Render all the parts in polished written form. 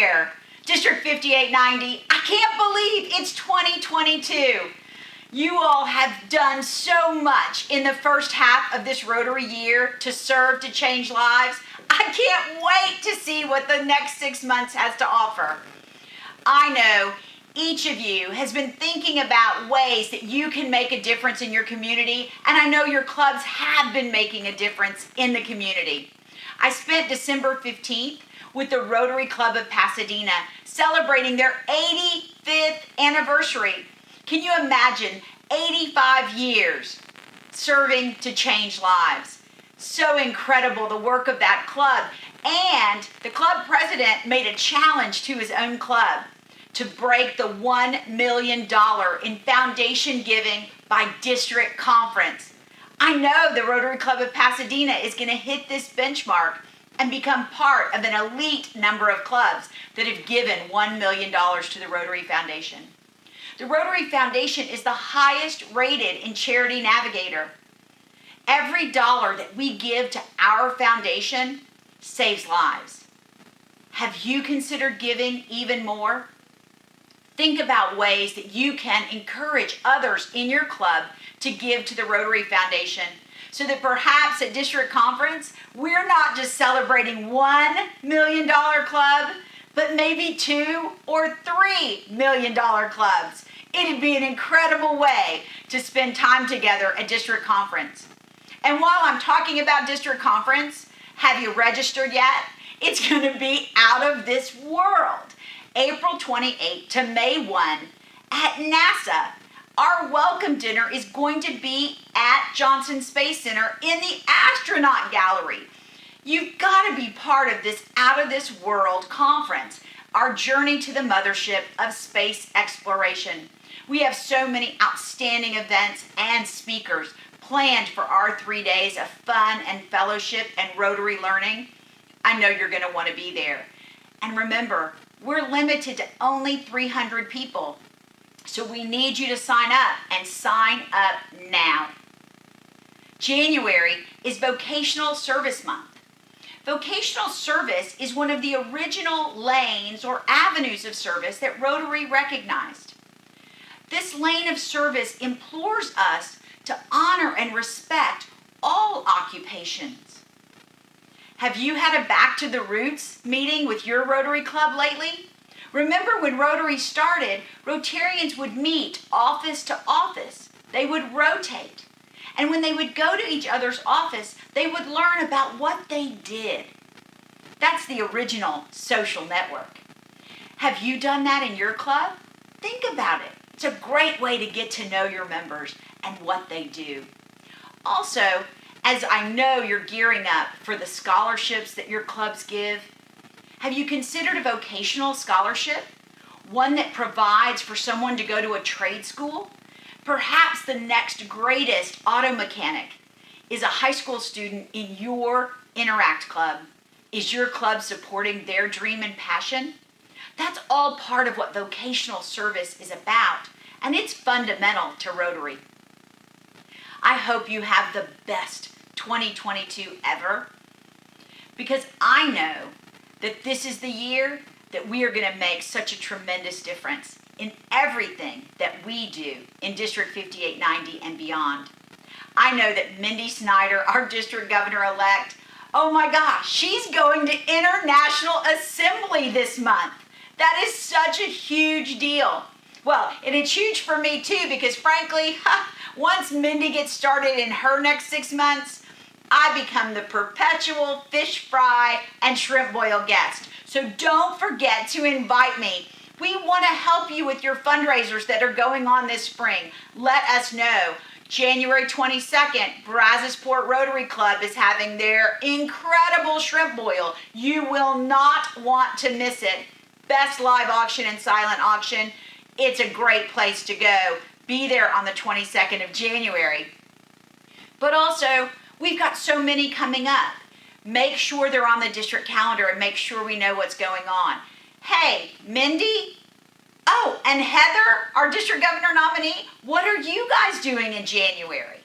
here. District 5890, I can't believe it's 2022. You all have done so much in the first half of this Rotary year to serve to change lives. I can't wait to see what the next 6 months has to offer. I know each of you has been thinking about ways that you can make a difference in your community, and I know your clubs have been making a difference in the community. I spent December 15th with the Rotary Club of Pasadena celebrating their 85th anniversary. Can you imagine 85 years serving to change lives? So incredible, the work of that club. And the club president made a challenge to his own club to break the $1 million in foundation giving by district conference. I know the Rotary Club of Pasadena is going to hit this benchmark and become part of an elite number of clubs that have given $1 million to the Rotary Foundation. The Rotary Foundation is the highest rated in Charity Navigator. Every dollar that we give to our foundation saves lives. Have you considered giving even more? Think about ways that you can encourage others in your club to give to the Rotary Foundation, so that perhaps at district conference, we're not just celebrating $1 million club, but maybe 2 or 3 $1 million clubs. It'd be an incredible way to spend time together at district conference. And while I'm talking about district conference, have you registered yet? It's going to be out of this world. April 28 to May 1 at NASA. Our welcome dinner is going to be at Johnson Space Center in the Astronaut Gallery. You've got to be part of this out of this world conference, our journey to the mothership of space exploration. We have so many outstanding events and speakers planned for our 3 days of fun and fellowship and Rotary learning. I know you're going to want to be there. And remember, we're limited to only 300 people. So we need you to sign up, and sign up now. January is Vocational Service Month. Vocational service is one of the original lanes or avenues of service that Rotary recognized. This lane of service implores us to honor and respect all occupations. Have you had a Back to the Roots meeting with your Rotary Club lately? Remember when Rotary started, Rotarians would meet office to office. They would rotate. And when they would go to each other's office, they would learn about what they did. That's the original social network. Have you done that in your club? Think about it. It's a great way to get to know your members and what they do. Also, as I know you're gearing up for the scholarships that your clubs give, have you considered a vocational scholarship? One that provides for someone to go to a trade school? Perhaps the next greatest auto mechanic is a high school student in your Interact Club. Is your club supporting their dream and passion? That's all part of what vocational service is about, and it's fundamental to Rotary. I hope you have the best 2022 ever, because I know that this is the year that we are going to make such a tremendous difference in everything that we do in District 5890 and beyond. I know that Mindy Snyder, our district governor-elect, oh my gosh, she's going to International Assembly this month. That is such a huge deal. Well, and it's huge for me too, because frankly, once Mindy gets started in her next 6 months, I become the perpetual fish fry and shrimp boil guest. So don't forget to invite me. We want to help you with your fundraisers that are going on this spring. Let us know. January 22nd, Brazosport Rotary Club is having their incredible shrimp boil. You will not want to miss it. Best live auction and silent auction. It's a great place to go. Be there on the 22nd of January. But also, we've got so many coming up. Make sure they're on the district calendar and make sure we know what's going on. Hey, Mindy? Oh, and Heather, our district governor nominee, what are you guys doing in January?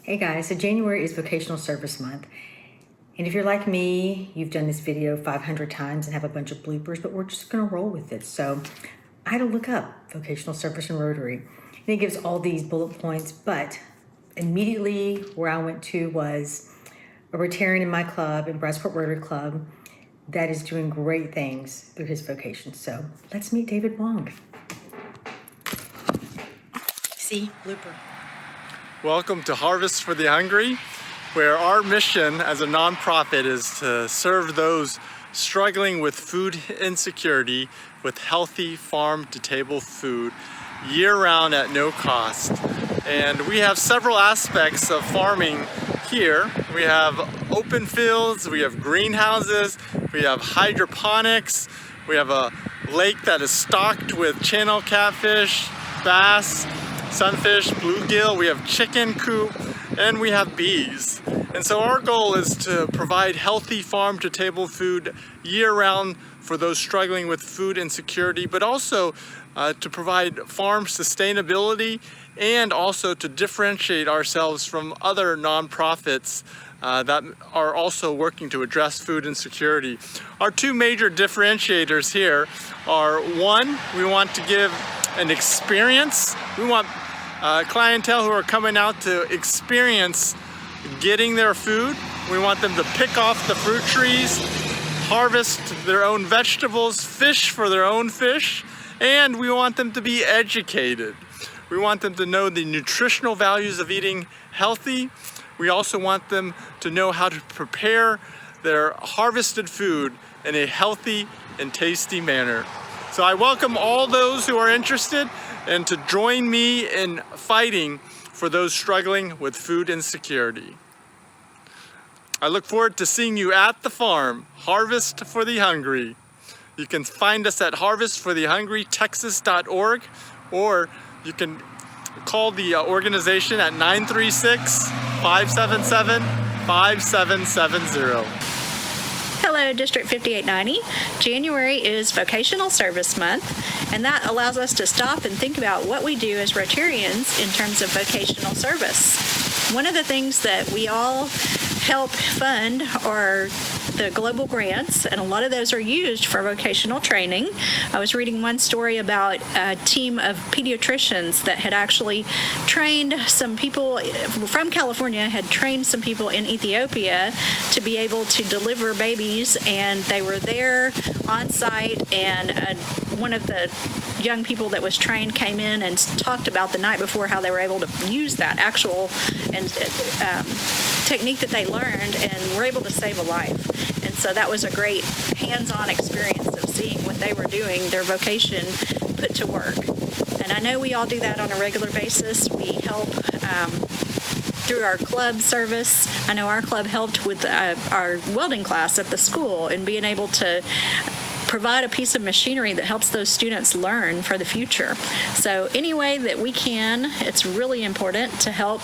Hey guys, so January is Vocational Service Month. And if you're like me, you've done this video 500 times and have a bunch of bloopers, but we're just gonna roll with it. So I had to look up vocational service and Rotary. And it gives all these bullet points, but immediately where I went to was a Rotarian in my club, in Bradsport Rotary Club, that is doing great things through his vocation. So let's meet David Wong. See, blooper. Welcome to Harvest for the Hungry, where our mission as a nonprofit is to serve those struggling with food insecurity with healthy farm-to-table food year-round at no cost. And we have several aspects of farming here. We have open fields, we have greenhouses, we have hydroponics, we have a lake that is stocked with channel catfish, bass, sunfish, bluegill, we have chicken coop, and we have bees. And so our goal is to provide healthy farm-to-table food year-round for those struggling with food insecurity, but also to provide farm sustainability and also to differentiate ourselves from other nonprofits that are also working to address food insecurity. Our two major differentiators here are, one, we want to give an experience. We want clientele who are coming out to experience getting their food. We want them to pick off the fruit trees, harvest their own vegetables, fish for their own fish, and we want them to be educated. We want them to know the nutritional values of eating healthy. We also want them to know how to prepare their harvested food in a healthy and tasty manner. So I welcome all those who are interested and to join me in fighting for those struggling with food insecurity. I look forward to seeing you at the farm, Harvest for the Hungry. You can find us at harvestforthehungrytexas.org, or you can call the organization at 936-577-5770. Hello, District 5890. January is Vocational Service Month, and that allows us to stop and think about what we do as Rotarians in terms of vocational service. One of the things that we all help fund are the global grants, and a lot of those are used for vocational training. I was reading one story about a team of pediatricians that had actually trained some people from California, had trained some people in Ethiopia to be able to deliver babies, and they were there on site, and one of the young people that was trained came in and talked about the night before how they were able to use that actual technique that they learned and were able to save a life. And so that was a great hands-on experience of seeing what they were doing, their vocation put to work. And I know we all do that on a regular basis. We help through our club service. I know our club helped with our welding class at the school and being able to provide a piece of machinery that helps those students learn for the future. So any way that we can, it's really important to help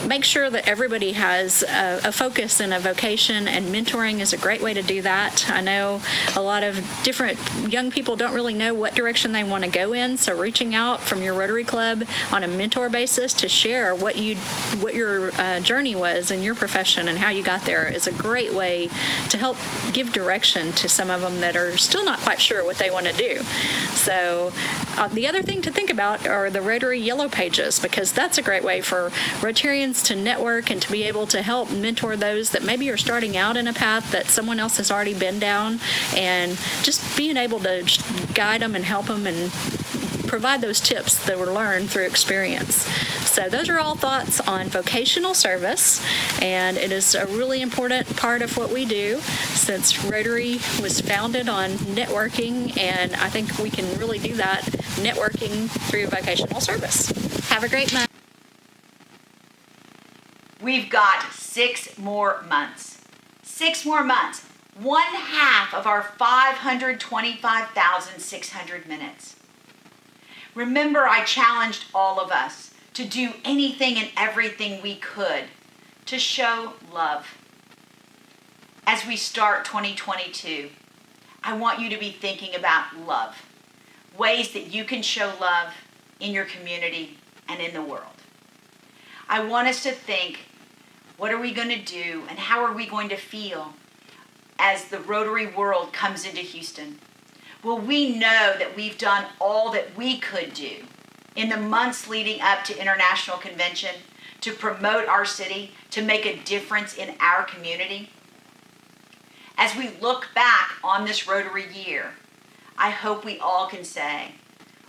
make sure that everybody has a focus and a vocation, and mentoring is a great way to do that. I know a lot of different young people don't really know what direction they want to go in, so reaching out from your Rotary Club on a mentor basis to share what your journey was in your profession and how you got there is a great way to help give direction to some of them that are still not quite sure what they want to do. So the other thing to think about are the Rotary Yellow Pages, because that's a great way for Rotarians to network and to be able to help mentor those that maybe are starting out in a path that someone else has already been down, and just being able to guide them and help them and provide those tips that were learned through experience. So those are all thoughts on vocational service, and it is a really important part of what we do since Rotary was founded on networking, and I think we can really do that networking through vocational service. Have a great month. We've got 6 more months. 6 more months. 1/2 of our 525,600 minutes. Remember, I challenged all of us to do anything and everything we could to show love. As we start 2022, I want you to be thinking about love. Ways that you can show love in your community and in the world. I want us to think What are we going to do, and how are we going to feel as the Rotary world comes into Houston? Well, we know that we've done all that we could do in the months leading up to International Convention to promote our city, to make a difference in our community. As we look back on this Rotary year, I hope we all can say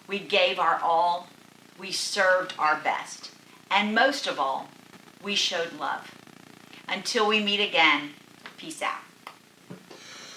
we gave our all, we served our best, and most of all, we showed love. Until we meet again, peace out.